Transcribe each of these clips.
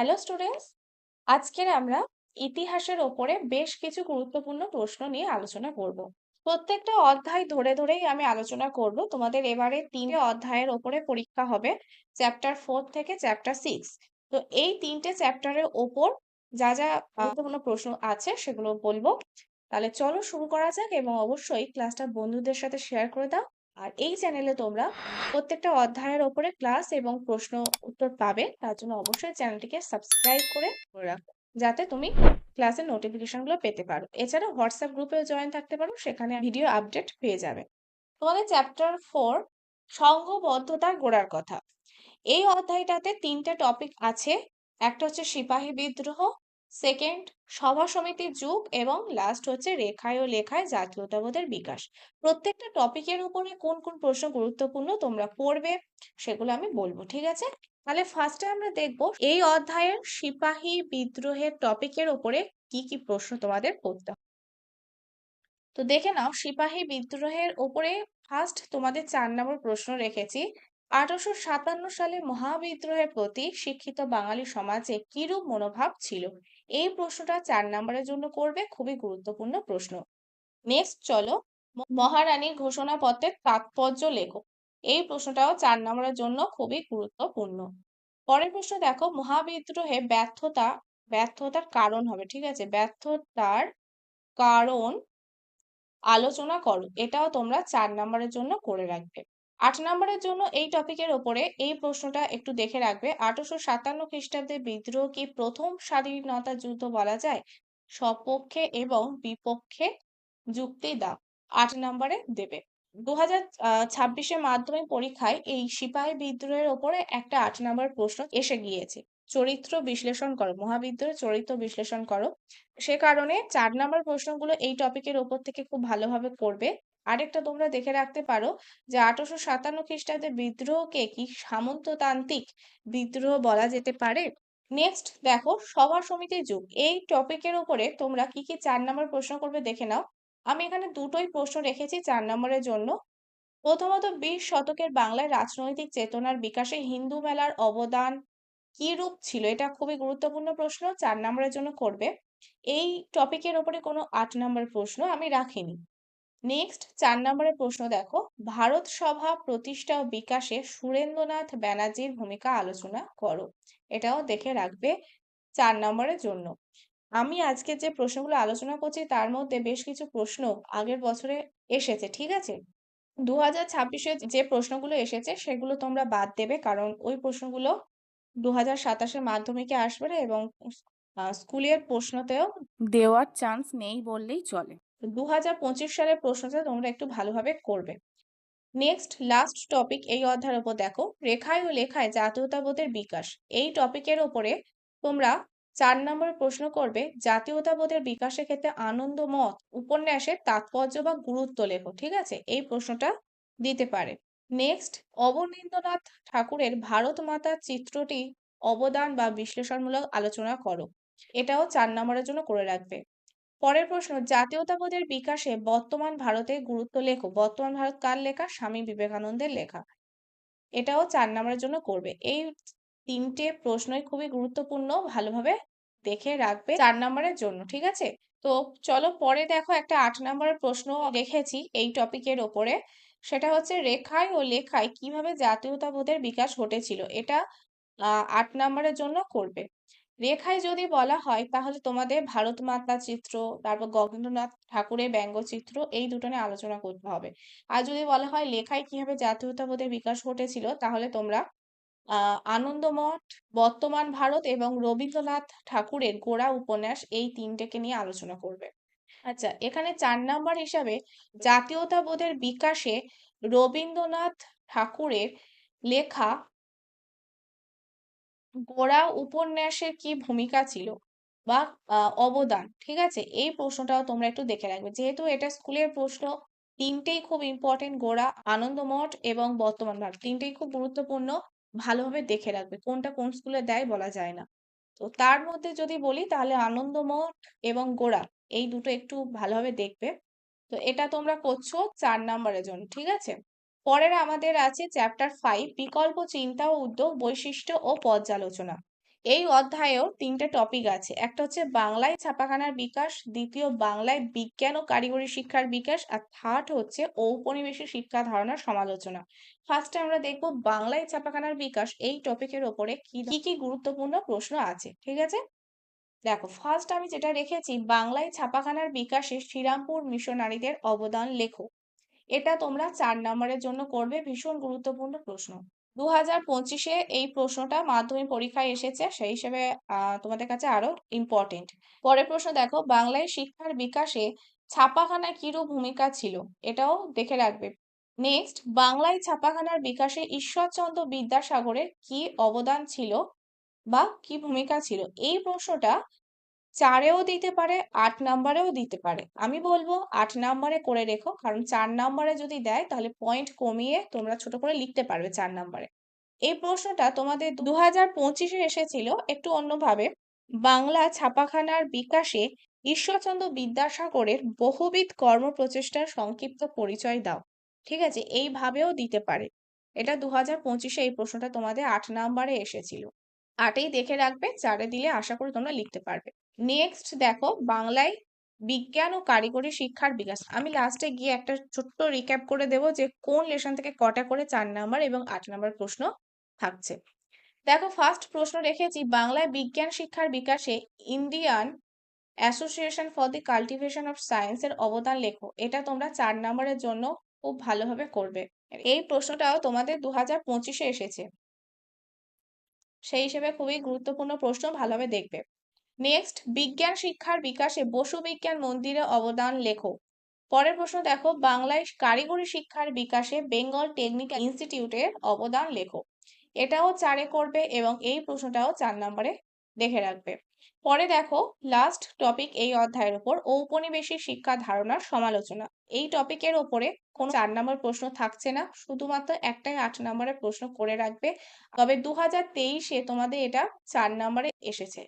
Hello students, আজকের আমরা ইতিহাসের ওপরে বেশ কিছু গুরুত্বপূর্ণ প্রশ্ন নিয়ে আলোচনা করব। প্রত্যেকটা অধ্যায় ধরে ধরেই আমি আলোচনা করব। তোমাদের এবারে 3টে অধ্যায়ের ওপরে পরীক্ষা হবে, চ্যাপ্টার 4 থেকে চ্যাপ্টার 6। তো এই 3টে চ্যাপ্টারের ওপর যা যা গুরুত্বপূর্ণ প্রশ্ন আছে সেগুলো বলবো। তাহলে চলো শুরু করা যাক, এবং অবশ্যই ক্লাসটা বন্ধুদের সাথে শেয়ার করে দাও। আর এই চ্যানেলে তোমরা প্রত্যেকটা অধ্যায়ের ওপরে ক্লাস এবং প্রশ্ন উত্তর পাবে, তার জন্য অবশ্যই চ্যানেলটিকে সাবস্ক্রাইব করে রাখো, যাতে তুমি ক্লাসের নোটিফিকেশনগুলো পেতে পারো। এছাড়া হোয়াটসঅ্যাপ গ্রুপেও জয়েন থাকতে পারো, সেখানে ভিডিও আপডেট পেয়ে যাবে। তোমাদের চ্যাপ্টার 4, সংঘবদ্ধতার গোড়ার কথা। এই অধ্যায়টাতে 3টে টপিক আছে। একটা হচ্ছে সিপাহী বিদ্রোহ, সেকেন্ড সভা সমিতির যুগ, এবং লাস্ট হচ্ছে রেখায় ও লেখায় জাতীয়তাবাদের বিকাশ। প্রত্যেকটা টপিকের উপরে কোন কোন প্রশ্ন গুরুত্বপূর্ণ তোমরা পড়বে সেগুলো আমি বলবো, ঠিক আছে? তাহলে ফার্স্টে আমরা দেখব এই অধ্যায়ের সিপাহী বিদ্রোহের টপিকের উপরে কি কি প্রশ্ন তোমাদের পড়তে হবে। তো দেখে নাও, সিপাহী বিদ্রোহের ওপরে ফার্স্ট তোমাদের 4 নম্বর প্রশ্ন রেখেছি। 1857 সালে মহাবিদ্রোহের প্রতি শিক্ষিত বাঙালি সমাজে কিরূপ মনোভাব ছিল? এই প্রশ্নটা 4 নম্বরের জন্য করবে, খুবই গুরুত্বপূর্ণ প্রশ্ন। নেক্সট চলো, মহারানীর ঘোষণাপত্রের তাৎপর্য লেখো। এই প্রশ্নটাও 4 নম্বরের জন্য খুবই গুরুত্বপূর্ণ। পরের প্রশ্ন দেখো, মহাবিদ্রোহে ব্যর্থতার কারণ হবে, ঠিক আছে? ব্যর্থতার কারণ আলোচনা করো। এটাও তোমরা 4 নম্বরের জন্য করে রাখবে। 8 নম্বরের জন্য এই টপিকের ওপরে এই প্রশ্নটা একটু দেখে রাখবে। 1857 খ্রিস্টাব্দে বিদ্রোহ কি প্রথম স্বাধীনতা যুদ্ধ বলা যায়? সপক্ষে এবং বিপক্ষে যুক্তি দাও। 8 নম্বরে দেবে। 2026 মাধ্যমিক পরীক্ষায় এই সিপাহী বিদ্রোহের ওপরে একটা 8 নম্বর প্রশ্ন এসে গিয়েছে। চরিত্র বিশ্লেষণ করো, মহাবিদ্রোহের চরিত্র বিশ্লেষণ করো। সে কারণে 4 নম্বর প্রশ্নগুলো এই টপিকের ওপর থেকে খুব ভালোভাবে করবে। আরেকটা তোমরা দেখে রাখতে পারো যে 1857 খ্রিস্টাব্দে বিদ্রোহকে কি সামন্ততান্ত্রিক বিদ্রোহ বলা যেতে পারে? নেক্সট দেখো, সভা সমিতির যুগ। এই টপিকের উপরে তোমরা কি কি 4 নম্বর প্রশ্ন করবে দেখে নাও। আমি এখানে দুটোই প্রশ্ন রেখেছি 4 নম্বরের জন্য। প্রথমত, 20 শতকের বাংলায় রাজনৈতিক চেতনার বিকাশে হিন্দু মেলার অবদান কি রূপ ছিল? এটা খুবই গুরুত্বপূর্ণ প্রশ্ন, 4 নম্বরের জন্য করবে। এই টপিকের ওপরে কোনো 8 নম্বর প্রশ্ন আমি রাখিনি। নেক্সট 4 নম্বরের প্রশ্ন দেখো, ভারত সভা প্রতিষ্ঠা ও বিকাশে সুরেন্দ্রনাথ ব্যানার্জির ভূমিকা আলোচনা করো। এটাও দেখে রাখবে 4 নম্বরের জন্য। আমি আজকে যে প্রশ্নগুলো আলোচনা করছি তার মধ্যে বেশ কিছু প্রশ্ন আগের বছরে এসেছে, ঠিক আছে? 2026-এ যে প্রশ্নগুলো এসেছে সেগুলো তোমরা বাদ দেবে, কারণ ওই প্রশ্নগুলো 2027-এ মাধ্যমিকে আসবে না, এবং স্কুলের প্রশ্নতেও দেওয়ার চান্স নেই বললেই চলে। 2025 সালের প্রশ্নটা তোমরা একটু ভালোভাবে করবে। নেক্সট লাস্ট টপিক এই অধ্যায়ের উপর দেখো, রেখায় ও লেখায় জাতীয়তাবোধের বিকাশ। এই টপিকের ওপরে তোমরা 4 নম্বর প্রশ্ন করবে, জাতীয়তাবোধের বিকাশের ক্ষেত্রে আনন্দমঠ উপন্যাসের তাৎপর্য বা গুরুত্ব লেখো, ঠিক আছে? এই প্রশ্নটা দিতে পারে। নেক্সট, অবনীন্দ্রনাথ ঠাকুরের ভারত মাতার চিত্রটি অবদান বা বিশ্লেষণমূলক আলোচনা করো। এটাও 4 নম্বরের জন্য করে রাখবে। পরের প্রশ্ন, জাতীয়তাবোধের বিকাশে বর্তমান ভারতের গুরুত্ব লেখো। বর্তমান ভারত কার লেখা? স্বামী বিবেকানন্দের লেখা। এটাও 4 নম্বরের জন্য করবে। এই 3টে প্রশ্নই খুবই গুরুত্বপূর্ণ, ভালোভাবে দেখে রাখবে 4 নম্বরের জন্য, ঠিক আছে? তো চলো পরে দেখো, একটা 8 নম্বরের প্রশ্ন রেখেছি এই টপিকের ওপরে। সেটা হচ্ছে, রেখায় ও লেখায় কিভাবে জাতীয়তাবোধের বিকাশ ঘটেছিল? এটা 8 নম্বরের জন্য করবে। রেখায় যদি বলা হয় তাহলে তোমাদের ভারত মাতা চিত্র, তারপর গগনেন্দ্রনাথ ঠাকুরের ব্যঙ্গচিত্র, এই দুটো নিয়ে আলোচনা করতে হবে। আর যদি বলা হয় লেখায় কিভাবে জাতীয়তাবোধের বিকাশ ঘটেছিল, তাহলে তোমরা আনন্দমঠ, বর্তমান ভারত এবং রবীন্দ্রনাথ ঠাকুরের গোড়া উপন্যাস, এই 3টেকে নিয়ে আলোচনা করবে। আচ্ছা, এখানে 4 নাম্বার হিসাবে জাতীয়তাবোধের বিকাশে রবীন্দ্রনাথ ঠাকুরের লেখা গোড়া উপন্যাসের কি ভূমিকা ছিল বা অবদান, ঠিক আছে? এই প্রশ্নটাও তোমরা একটু দেখে রাখবে, যেহেতু এটা স্কুলের প্রশ্ন। 3টেই খুব ইম্পর্টেন্ট, গোড়া, আনন্দমঠ এবং বর্তমান ভারত, 3টেই খুব গুরুত্বপূর্ণ। ভালোভাবে দেখে রাখবে, কোনটা কোন স্কুলে দেয় বলা যায় না। তো তার মধ্যে যদি বলি তাহলে আনন্দমঠ এবং গোড়া, এই দুটো একটু ভালোভাবে দেখবে। তো এটা তোমরা করছো 4 নাম্বারের জন্য, ঠিক আছে? পরের আমাদের আছে চ্যাপ্টার 5, বিকল্প চিন্তা ও উদ্যোগ, বৈশিষ্ট্য ও পর্যালোচনা। এই অধ্যায়েও 3টে টপিক আছে। একটা হচ্ছে বাংলায় ছাপাখানার বিকাশ, দ্বিতীয় বাংলায় বিজ্ঞান ও কারিগরি শিক্ষার বিকাশ, আর থার্ড হচ্ছে ঔপনিবেশিক শিক্ষা ধারণার সমালোচনা। ফার্স্টে আমরা দেখব বাংলায় ছাপাখানার বিকাশ, এই টপিকের ওপরে কি কি গুরুত্বপূর্ণ প্রশ্ন আছে। ঠিক আছে, দেখো ফার্স্ট আমি যেটা রেখেছি, বাংলায় ছাপাখানার বিকাশে শ্রীরামপুর মিশনারিদের অবদান লেখো। এটা তোমরা 4 নম্বরের জন্য করবে, ভীষণ গুরুত্বপূর্ণ প্রশ্ন। 2025-এ এই প্রশ্নটা মাধ্যমিক পরীক্ষায় এসেছে, সেই হিসেবে তোমাদের কাছে আরো ইম্পর্টেন্ট। পরের প্রশ্ন দেখো, বাংলায় শিক্ষার বিকাশে ছাপাখানা কিরূপ ভূমিকা ছিল, এটাও দেখে রাখবে। নেক্সট, বাংলায় ছাপাখানার বিকাশে ঈশ্বরচন্দ্র বিদ্যাসাগরের কি অবদান ছিল বা কি ভূমিকা ছিল, এই প্রশ্নটা 4-এও দিতে পারে, 8 নম্বরেও দিতে পারে। আমি বলবো 8 নম্বরে করে রেখো, কারণ 4 নম্বরে যদি দেয় তাহলে পয়েন্ট কমিয়ে তোমরা ছোট করে লিখতে পারবে 4 নম্বরে। এই প্রশ্নটা তোমাদের 2025-এ এসেছিল একটু অন্যভাবে। বাংলা ছাপাখানার বিকাশে ঈশ্বরচন্দ্র বিদ্যাসাগরের বহুবিধ কর্মপ্রচেষ্টার সংক্ষিপ্ত পরিচয় দাও। ঠিক আছে, এইভাবেও দিতে পারে। এটা 2025-এ এই প্রশ্নটা তোমাদের 8 নম্বরে এসেছিল। 8-এই দেখে রাখবে, 4-এ দিলে আশা করি তোমরা লিখতে পারবে। নেক্সট দেখো, বাংলায় বিজ্ঞান ও কারিগরি শিক্ষার বিকাশ। আমি লাস্টে গিয়ে একটা ছোট্ট রিক্যাপ করে দেবো যে কোন লেসন থেকে কটা করে 4 নাম্বার এবং 8 নাম্বার প্রশ্ন থাকছে। দেখো ফার্স্ট প্রশ্ন রেখেছি, বাংলায় বিজ্ঞান শিক্ষার বিকাশে Indian association for the cultivation of science এর অবদান লেখো। এটা তোমরা 4 নাম্বারের জন্য খুব ভালোভাবে করবে। এই প্রশ্নটাও তোমাদের 2025-এ এসেছে, সেই হিসেবে খুবই গুরুত্বপূর্ণ প্রশ্ন, ভালোভাবে দেখবে। নেক্সট, বিজ্ঞান শিক্ষার বিকাশে বসু বিজ্ঞান মন্দিরের অবদান লেখো। পরের প্রশ্ন দেখো, বাংলায় কারিগরি শিক্ষার বিকাশে বেঙ্গল টেকনিক্যাল ইনস্টিটিউটের অবদান লেখো। এটাও 4-এ করবে এবং এই প্রশ্নটাও 4 নম্বরে দেখে রাখবে। পরে দেখো লাস্ট টপিক এই অধ্যায়ের উপর, ঔপনিবেশিক শিক্ষা ধারণার সমালোচনা। এই টপিকের ওপরে কোনো 4 নম্বর প্রশ্ন থাকছে না, শুধুমাত্র একটাই 8 নম্বরের প্রশ্ন করে রাখবে। তবে 2023-এ তোমাদের এটা 4 নম্বরে এসেছে।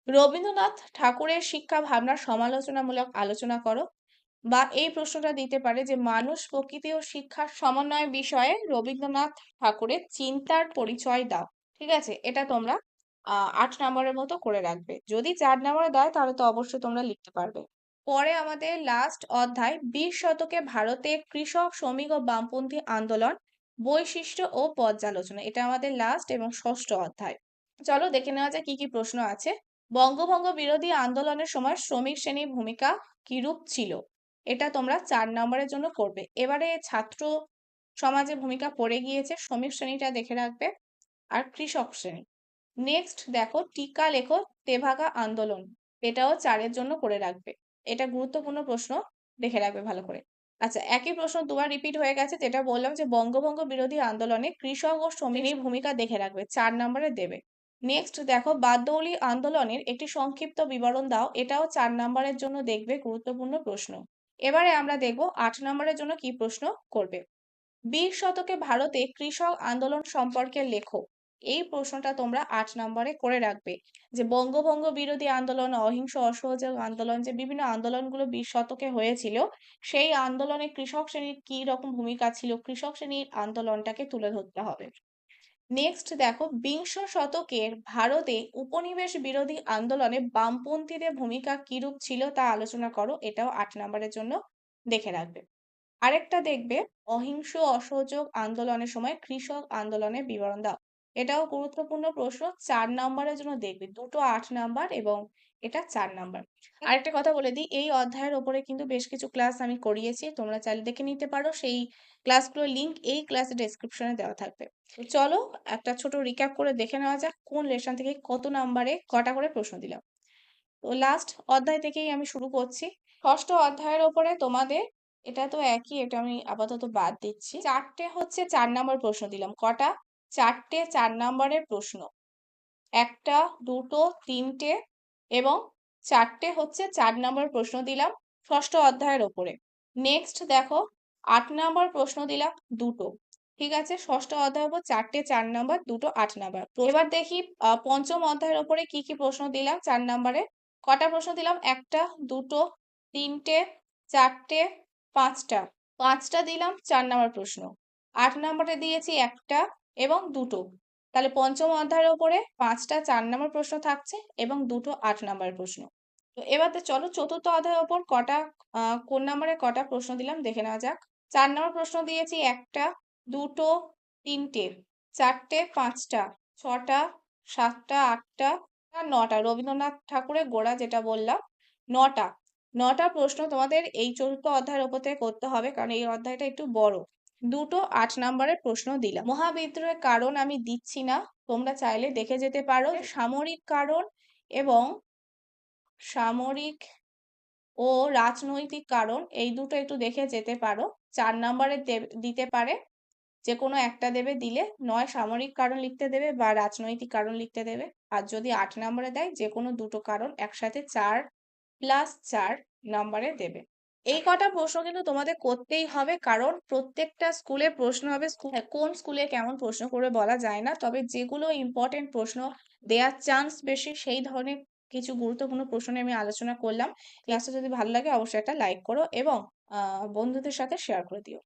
রবীন্দ্রনাথ ঠাকুরের শিক্ষা ভাবনার সমালোচনামূলক আলোচনা করো। বা এই প্রশ্নটা দিতে পারে যে মানুষ, প্রকৃতি ও শিক্ষার সমন্বয় বিষয়ে রবীন্দ্রনাথ ঠাকুরের চিন্তার পরিচয় দাও। ঠিক আছে, এটা তোমরা 8 নম্বরের মতো করে রাখবে। যদি 4 নম্বরে দেয় তাহলে তো অবশ্যই তোমরা লিখতে পারবে। পরে আমাদের লাস্ট অধ্যায়, 20 শতকে ভারতে কৃষক, শ্রমিক ও বামপন্থী আন্দোলন, বৈশিষ্ট্য ও পর্যালোচনা। এটা আমাদের লাস্ট এবং ষষ্ঠ অধ্যায়। চলো দেখে নেওয়া যায় কি কি প্রশ্ন আছে। বঙ্গভঙ্গ বিরোধী আন্দোলনের সময় শ্রমিক শ্রেণীর ভূমিকা কিরূপ ছিল, এটা তোমরা 4 নম্বরের জন্য করবে। এবারে ছাত্র সমাজে ভূমিকা পড়ে গিয়েছে, শ্রমিক শ্রেণীটা দেখে রাখবে, আর কৃষক শ্রেণী। নেক্সট দেখো, টিকা লেখো তেভাগা আন্দোলন, এটাও 4-এর জন্য করে রাখবে। এটা গুরুত্বপূর্ণ প্রশ্ন, দেখে রাখবে ভালো করে। আচ্ছা, একই প্রশ্ন দুবার রিপিট হয়ে গেছে, যেটা বললাম যে বঙ্গভঙ্গ বিরোধী আন্দোলনে কৃষক ও শ্রমিকের ভূমিকা দেখে রাখবে, 4 নম্বরে দেবে। নেক্সট দেখো, বারদৌলি আন্দোলনের একটি সংক্ষিপ্ত বিবরণ দাও। এটাও 4 নম্বরের জন্য দেখবে, গুরুত্বপূর্ণ প্রশ্ন। এবারে আমরা দেখব 8 নম্বরের জন্য কি প্রশ্ন করবে। 20 শতকে ভারতে কৃষক আন্দোলন সম্পর্কে লেখো। এই প্রশ্নটা তোমরা 8 নম্বরে করে রাখবে, যে বঙ্গভঙ্গ বিরোধী আন্দোলন, অহিংস অসহযোগ আন্দোলন, যে বিভিন্ন আন্দোলনগুলো 20 শতকে হয়েছিল, সেই আন্দোলনে কৃষক শ্রেণীর কি রকম ভূমিকা ছিল, কৃষক শ্রেণীর আন্দোলনটাকে তুলে ধরতে হবে। নেক্সট দেখো, 20 শতকের ভারতে উপনিবেশ বিরোধী আন্দোলনে বামপন্থীদের ভূমিকা কিরূপ ছিল তা আলোচনা করো। এটাও 8 নম্বরের জন্য দেখে রাখবে। আরেকটা দেখবে, অহিংস অসহযোগ আন্দোলনের সময় কৃষক আন্দোলনের বিবরণ দাও। এটাও গুরুত্বপূর্ণ প্রশ্ন, 4 নম্বরের জন্য দেখবে, দুটো 8 নাম্বার এবং এটা 4 নাম্বার। আরেকটা কথা বলে দিই, এই অধ্যায়ের ওপরে কিন্তু বেশ কিছু ক্লাস আমি করিয়েছি, তোমরা চাইলে দেখে নিতে পারো। সেই ক্লাসগুলোর লিংক এই ক্লাসের ডেসক্রিপশনে দেওয়া থাকবে। তো চলো একটা ছোট রিক্যাপ করে দেখে নেওয়া যাক কোন লেসন থেকে কত নাম্বারে কটা করে প্রশ্ন দিলাম। তো লাস্ট অধ্যায় থেকেই আমি শুরু করছি। ষষ্ঠ অধ্যায়ের ওপরে তোমাদের, এটা তো একই, এটা আমি আপাতত বাদ দিচ্ছি। 4টে হচ্ছে 4 নম্বর প্রশ্ন দিলাম। কটা? 4টে 4 নম্বরের প্রশ্ন। একটা, দুটো, তিনটে এবং 4টে হচ্ছে 4 নম্বর প্রশ্ন দিলাম ষষ্ঠ অধ্যায়ের ওপরে। নেক্সট দেখো, 8 নম্বর প্রশ্ন দিলাম দুটো। ঠিক আছে, ষষ্ঠ অধ্যায়ের উপর 4টে 4 নম্বর, দুটো 8 নম্বর। এবার দেখি পঞ্চম অধ্যায়ের ওপরে কি কি প্রশ্ন দিলাম 4 নম্বরে। কটা প্রশ্ন দিলাম? একটা, দুটো, তিনটে, 4টে, 5টা। 5টা দিলাম 4 নম্বর প্রশ্ন। 8 নম্বরে দিয়েছি একটা এবং দুটো, তাহলে পঞ্চম অধ্যায়ের ওপরে 5টা 4 নম্বর প্রশ্ন থাকছে এবং 2টো 8 নম্বরের প্রশ্ন। তো এবার চলো চতুর্থ অধ্যায়ের ওপর কোন নম্বরে কটা প্রশ্ন দিলাম দেখে নেওয়া যাক। 4 নম্বর প্রশ্ন দিয়েছি 1টা, 2টো, 3টে, 4টে, 5টা, 6টা, 7টা, 8টা আর 9টা। রবীন্দ্রনাথ ঠাকুরের গোড়া যেটা বললাম 9টা। 9টা প্রশ্ন তোমাদের এই চতুর্থ অধ্যায়ের ওপর থেকে করতে হবে, কারণ এই অধ্যায়টা একটু বড়। 2টো 8 নম্বরের প্রশ্ন দিলাম। মহাবিদ্রোহের কারণ আমি দিচ্ছি না, তোমরা চাইলে দেখে যেতে পারো। সামরিক কারণ এবং সামরিক ও রাজনৈতিক কারণ এই দুটো একটু দেখে যেতে পারো। 4 নম্বরে দিতে পারে, যে কোনো একটা দেবে, দিলে নয় সামরিক কারণ লিখতে দেবে বা রাজনৈতিক কারণ লিখতে দেবে। আর যদি 8 নম্বরে দেয় যে কোনো দুটো কারণ একসাথে 4+4 নম্বরে দেবে। এই কটা প্রশ্ন কিন্তু তোমাদের করতেই হবে, কারণ প্রত্যেকটা স্কুলে প্রশ্ন হবে। কোন স্কুলে কেমন প্রশ্ন করবে বলা যায় না, তবে যেগুলো ইম্পর্টেন্ট প্রশ্ন দেওয়ার চান্স বেশি সেই ধরনের কিছু গুরুত্বপূর্ণ প্রশ্ন নিয়ে আমি আলোচনা করলাম। ক্লাসটা যদি ভালো লাগে অবশ্যই একটা লাইক করো এবং বন্ধুদের সাথে শেয়ার করে দিও।